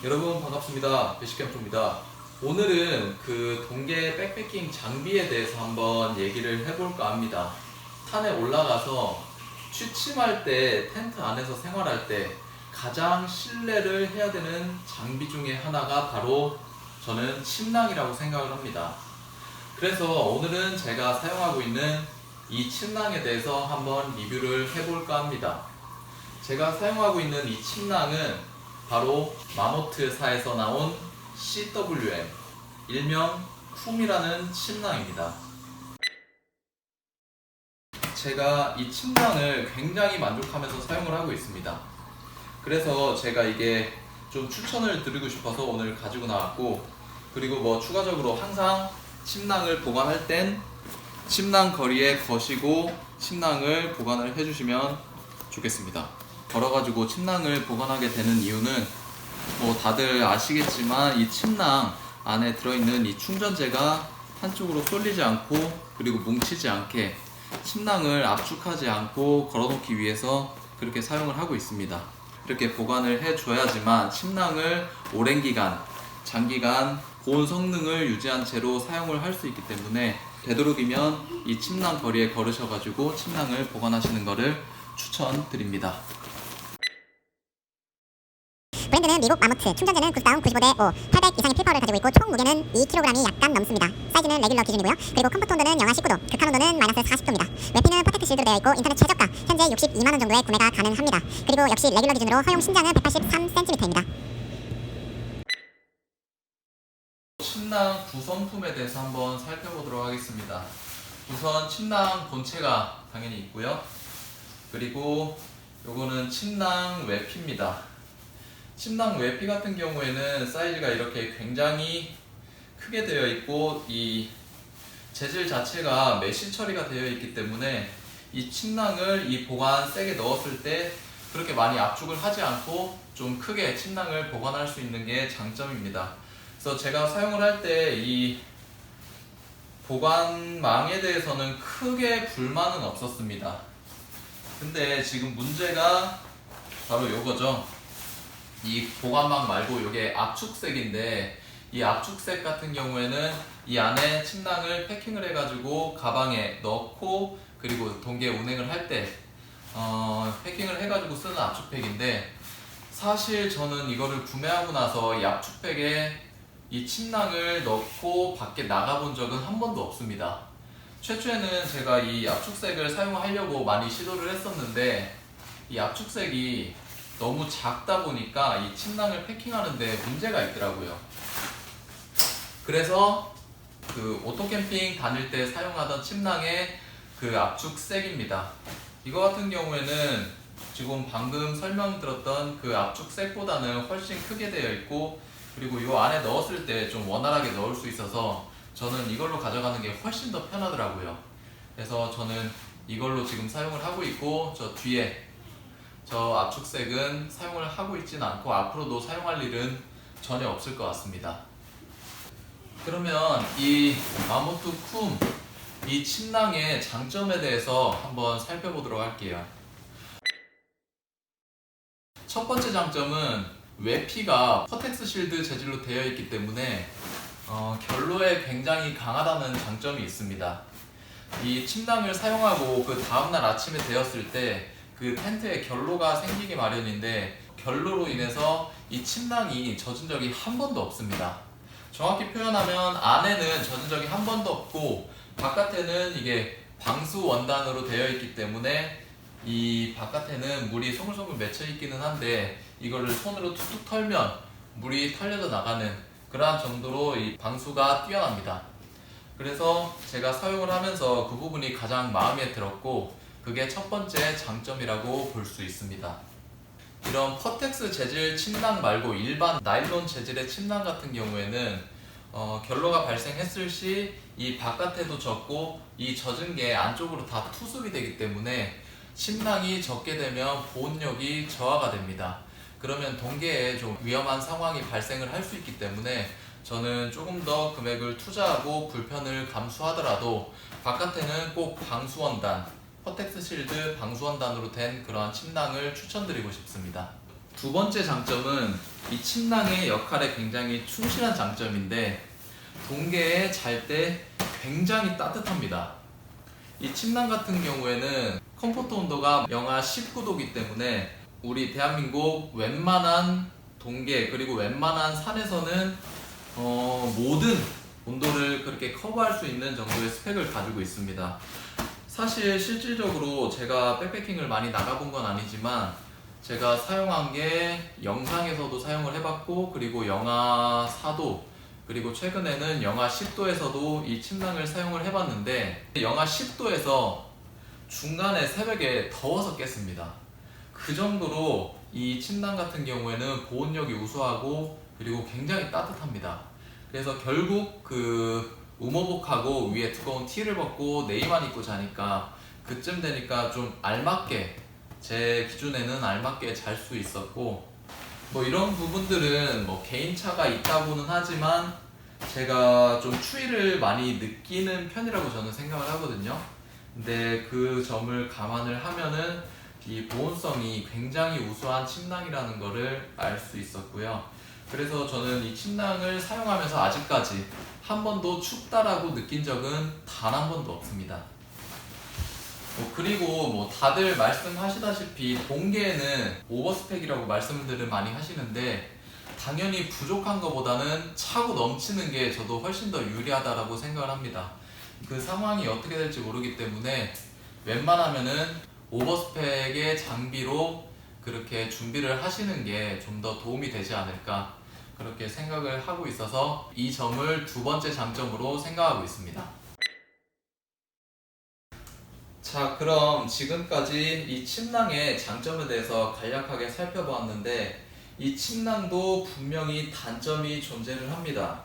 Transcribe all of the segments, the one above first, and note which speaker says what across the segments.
Speaker 1: 여러분 반갑습니다. 배식캠프입니다. 오늘은 그 동계 백패킹 장비에 대해서 한번 얘기를 해볼까 합니다. 산에 올라가서 취침할 때 텐트 안에서 생활할 때 가장 신뢰를 해야 되는 장비 중에 하나가 바로 저는 침낭이라고 생각을 합니다. 그래서 오늘은 제가 사용하고 있는 이 침낭에 대해서 한번 리뷰를 해볼까 합니다. 제가 사용하고 있는 이 침낭은 바로 마모트사에서 나온 CWM, 일명 쿰이라는 침낭입니다. 제가 이 침낭을 굉장히 만족하면서 사용을 하고 있습니다. 그래서 제가 이게 좀 추천을 드리고 싶어서 오늘 가지고 나왔고, 그리고 추가적으로 항상 침낭을 보관할 땐 침낭 거리에 거시고 침낭을 보관을 해주시면 좋겠습니다. 걸어가지고 침낭을 보관하게 되는 이유는 다들 아시겠지만 이 침낭 안에 들어있는 이 충전재가 한쪽으로 쏠리지 않고 그리고 뭉치지 않게 침낭을 압축하지 않고 걸어놓기 위해서 그렇게 사용을 하고 있습니다. 이렇게 보관을 해줘야지만 침낭을 오랜 기간, 장기간 고온 성능을 유지한 채로 사용을 할 수 있기 때문에 되도록이면 이 침낭 거리에 걸으셔가지고 침낭을 보관하시는 것을 추천드립니다.
Speaker 2: 브랜드는 미국 마모트, 충전재는 구스다운 95대 5, 800 이상의 필파워를 가지고 있고 총 무게는 2kg이 약간 넘습니다. 사이즈는 레귤러 기준이고요. 그리고 컴포트 온도는 영하 19도, 극한 온도는 마이너스 40도입니다. 외피는 퍼텍트 실드로 되어 있고 인터넷 최저가 현재 62만원 정도에 구매가 가능합니다. 그리고 역시 레귤러 기준으로 허용 신장은 183cm입니다.
Speaker 1: 침낭 구성품에 대해서 한번 살펴보도록 하겠습니다. 우선 침낭 본체가 당연히 있고요. 그리고 요거는 침낭 외피입니다. 침낭 외피 같은 경우에는 사이즈가 이렇게 굉장히 크게 되어 있고 이 재질 자체가 메쉬 처리가 되어 있기 때문에 이 침낭을 이 보관백에 넣었을 때 그렇게 많이 압축을 하지 않고 좀 크게 침낭을 보관할 수 있는 게 장점입니다. 그래서 제가 사용을 할 때 이 보관망에 대해서는 크게 불만은 없었습니다. 근데 지금 문제가 바로 요거죠. 이 보관망 말고 이게 압축색인데 이 압축색 같은 경우에는 이 안에 침낭을 패킹을 해가지고 가방에 넣고 그리고 동계 운행을 할 때 패킹을 해가지고 쓰는 압축팩인데, 사실 저는 이거를 구매하고 나서 이 압축팩에 이 침낭을 넣고 밖에 나가본 적은 한 번도 없습니다. 최초에는 제가 이 압축색을 사용하려고 많이 시도를 했었는데 이 압축색이 너무 작다 보니까 이 침낭을 패킹하는데 문제가 있더라고요. 그래서 그 오토캠핑 다닐 때 사용하던 침낭의 그 압축색입니다. 이거 같은 경우에는 지금 방금 설명드렸던 그 압축색보다는 훨씬 크게 되어 있고, 그리고 이 안에 넣었을 때 좀 원활하게 넣을 수 있어서 저는 이걸로 가져가는 게 훨씬 더 편하더라고요. 그래서 저는 이걸로 지금 사용을 하고 있고, 저 뒤에 저 압축색은 사용을 하고 있지는 않고 앞으로도 사용할 일은 전혀 없을 것 같습니다. 그러면 이 마모트 쿰, 이 침낭의 장점에 대해서 한번 살펴보도록 할게요. 첫 번째 장점은 외피가 퍼텍스 실드 재질로 되어 있기 때문에 결로에 굉장히 강하다는 장점이 있습니다. 이 침낭을 사용하고 그 다음날 아침에 되었을 때 그 텐트에 결로가 생기기 마련인데, 결로로 인해서 이 침낭이 젖은 적이 한 번도 없습니다. 정확히 표현하면 안에는 젖은 적이 한 번도 없고 바깥에는 이게 방수 원단으로 되어 있기 때문에 이 바깥에는 물이 송글송글 맺혀 있기는 한데 이거를 손으로 툭툭 털면 물이 털려져 나가는 그러한 정도로 이 방수가 뛰어납니다. 그래서 제가 사용을 하면서 그 부분이 가장 마음에 들었고, 그게 첫 번째 장점이라고 볼 수 있습니다. 이런 퍼텍스 재질 침낭 말고 일반 나일론 재질의 침낭 같은 경우에는 결로가 발생했을 시 이 바깥에도 젖고 이 젖은 게 안쪽으로 다 투습이 되기 때문에 침낭이 젖게 되면 보온력이 저하가 됩니다. 그러면 동계에 좀 위험한 상황이 발생을 할 수 있기 때문에 저는 조금 더 금액을 투자하고 불편을 감수하더라도 바깥에는 꼭 방수원단, 퍼텍스 실드 방수원단으로 된 그러한 침낭을 추천드리고 싶습니다. 두 번째 장점은 이 침낭의 역할에 굉장히 충실한 장점인데 동계에 잘 때 굉장히 따뜻합니다. 이 침낭 같은 경우에는 컴포트 온도가 영하 19도이기 때문에 우리 대한민국 웬만한 동계 그리고 웬만한 산에서는 모든 온도를 그렇게 커버할 수 있는 정도의 스펙을 가지고 있습니다. 사실 실질적으로 제가 백패킹을 많이 나가본 건 아니지만 제가 사용한 게 영상에서도 사용을 해봤고 그리고 영하 4도 그리고 최근에는 영하 10도에서도 이 침낭을 사용을 해봤는데 영하 10도에서 중간에 새벽에 더워서 깼습니다. 그 정도로 이 침낭 같은 경우에는 보온력이 우수하고 그리고 굉장히 따뜻합니다. 그래서 결국 그 우모복하고 위에 두꺼운 티를 벗고 네이만 입고 자니까 그쯤 되니까 좀 알맞게 제 기준에는 알맞게 잘 수 있었고 뭐 이런 부분들은 뭐 개인차가 있다고는 하지만 제가 좀 추위를 많이 느끼는 편이라고 저는 생각을 하거든요. 근데 그 점을 감안을 하면은 이 보온성이 굉장히 우수한 침낭이라는 거를 알 수 있었고요. 그래서 저는 이 침낭을 사용하면서 아직까지 한 번도 춥다라고 느낀 적은 단 한 번도 없습니다. 그리고 뭐 다들 말씀하시다시피 동계에는 오버스펙이라고 말씀들을 많이 하시는데 당연히 부족한 것보다는 차고 넘치는 게 저도 훨씬 더 유리하다라고 생각을 합니다. 그 상황이 어떻게 될지 모르기 때문에 웬만하면은 오버스펙의 장비로 그렇게 준비를 하시는 게 좀 더 도움이 되지 않을까 그렇게 생각을 하고 있어서 이 점을 두 번째 장점으로 생각하고 있습니다. 자, 그럼 지금까지 이 침낭의 장점에 대해서 간략하게 살펴보았는데 이 침낭도 분명히 단점이 존재를 합니다.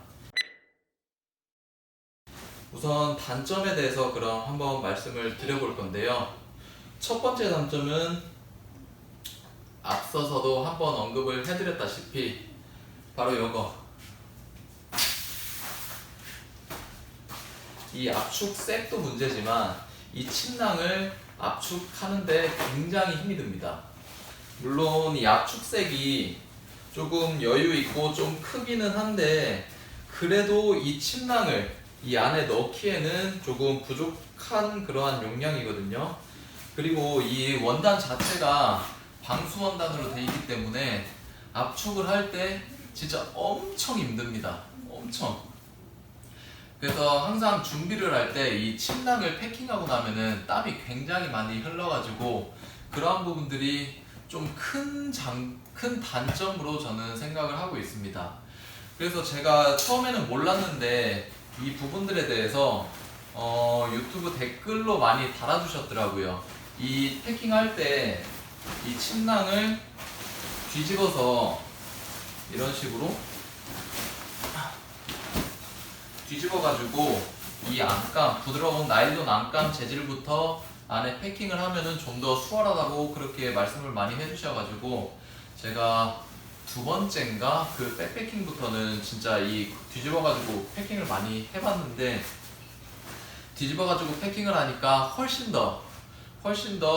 Speaker 1: 우선 단점에 대해서 그럼 한번 말씀을 드려볼 건데요. 첫 번째 단점은 앞서서도 한번 언급을 해드렸다시피 바로 이거, 이 압축색도 문제지만 이 침낭을 압축하는데 굉장히 힘이 듭니다. 물론 이 압축색이 조금 여유 있고 좀 크기는 한데 그래도 이 침낭을 이 안에 넣기에는 조금 부족한 그러한 용량이거든요. 그리고 이 원단 자체가 방수 원단으로 되어 있기 때문에 압축을 할 때 진짜 엄청 힘듭니다. 엄청. 그래서 항상 준비를 할 때 이 침낭을 패킹하고 나면은 땀이 굉장히 많이 흘러가지고 그러한 부분들이 좀 큰 단점으로 저는 생각을 하고 있습니다. 그래서 제가 처음에는 몰랐는데 이 부분들에 대해서 유튜브 댓글로 많이 달아주셨더라고요. 이 패킹할 때 이 침낭을 뒤집어서 이런 식으로 뒤집어가지고 이 안감, 부드러운 나일론 안감 재질부터 안에 패킹을 하면은 좀 더 수월하다고 그렇게 말씀을 많이 해주셔가지고 제가 두 번째인가 그 백패킹부터는 진짜 이 뒤집어가지고 패킹을 많이 해봤는데 뒤집어가지고 패킹을 하니까 훨씬 더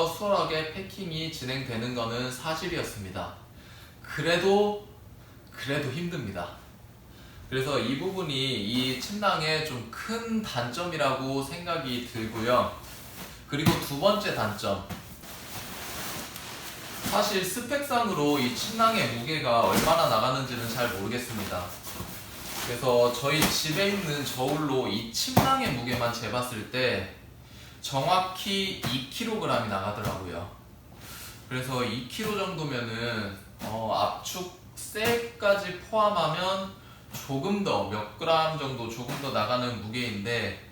Speaker 1: 수월하게 패킹이 진행되는 거는 사실이었습니다. 그래도 힘듭니다. 그래서 이 부분이 이 침낭의 좀 큰 단점이라고 생각이 들고요. 그리고 두 번째 단점, 사실 스펙상으로 이 침낭의 무게가 얼마나 나가는지는 잘 모르겠습니다. 그래서 저희 집에 있는 저울로 이 침낭의 무게만 재봤을 때 정확히 2kg이 나가더라고요. 그래서 2kg 정도면은 압축세까지 포함하면 조금 더 몇 그램 정도 조금 더 나가는 무게인데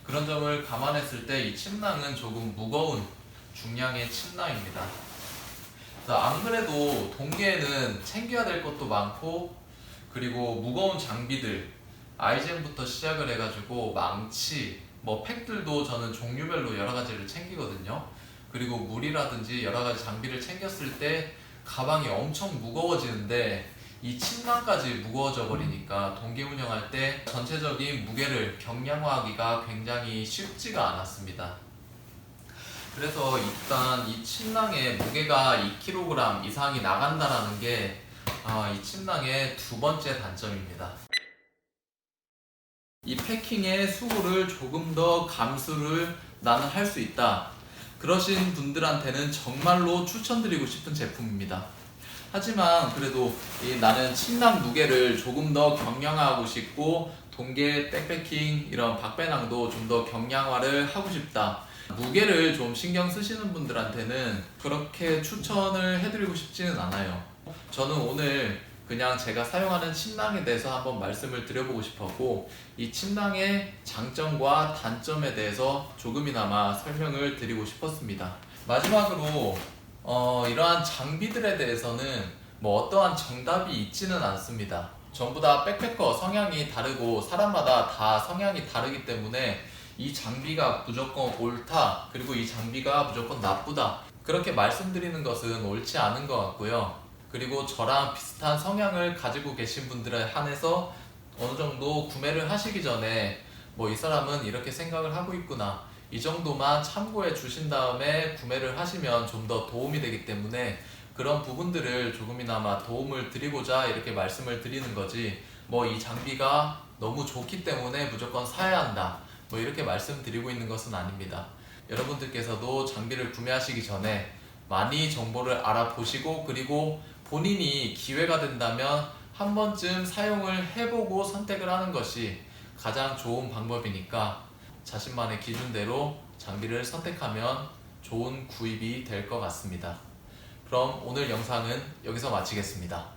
Speaker 1: 그런 점을 감안했을 때 이 침낭은 조금 무거운 중량의 침낭입니다. 안 그래도 동계에는 챙겨야 될 것도 많고 그리고 무거운 장비들 아이젠부터 시작을 해가지고 망치 뭐 팩들도 저는 종류별로 여러 가지를 챙기거든요. 그리고 물이라든지 여러 가지 장비를 챙겼을 때 가방이 엄청 무거워지는데 이 침낭까지 무거워져 버리니까 동계 운영할 때 전체적인 무게를 경량화하기가 굉장히 쉽지가 않았습니다. 그래서 일단 이 침낭의 무게가 2kg 이상이 나간다라는 게 이 침낭의 두 번째 단점입니다. 이 패킹의 수고를 조금 더 감수를 나는 할 수 있다. 그러신 분들한테는 정말로 추천드리고 싶은 제품입니다. 하지만 그래도 나는 침낭 무게를 조금 더 경량화하고 싶고 동계 백패킹 이런 박배낭도 좀 더 경량화를 하고 싶다. 무게를 좀 신경 쓰시는 분들한테는 그렇게 추천을 해드리고 싶지는 않아요. 저는 오늘 그냥 제가 사용하는 침낭에 대해서 한번 말씀을 드려보고 싶었고 이 침낭의 장점과 단점에 대해서 조금이나마 설명을 드리고 싶었습니다. 마지막으로 이러한 장비들에 대해서는 뭐 어떠한 정답이 있지는 않습니다. 전부 다 백패커 성향이 다르고 사람마다 다 성향이 다르기 때문에 이 장비가 무조건 옳다, 그리고 이 장비가 무조건 나쁘다, 그렇게 말씀드리는 것은 옳지 않은 것 같고요. 그리고 저랑 비슷한 성향을 가지고 계신 분들에 한해서 어느 정도 구매를 하시기 전에 뭐 이 사람은 이렇게 생각을 하고 있구나, 이 정도만 참고해 주신 다음에 구매를 하시면 좀 더 도움이 되기 때문에 그런 부분들을 조금이나마 도움을 드리고자 이렇게 말씀을 드리는 거지, 뭐 이 장비가 너무 좋기 때문에 무조건 사야 한다, 뭐 이렇게 말씀드리고 있는 것은 아닙니다. 여러분들께서도 장비를 구매하시기 전에 많이 정보를 알아보시고 그리고 본인이 기회가 된다면 한 번쯤 사용을 해보고 선택을 하는 것이 가장 좋은 방법이니까 자신만의 기준대로 장비를 선택하면 좋은 구입이 될 것 같습니다. 그럼 오늘 영상은 여기서 마치겠습니다.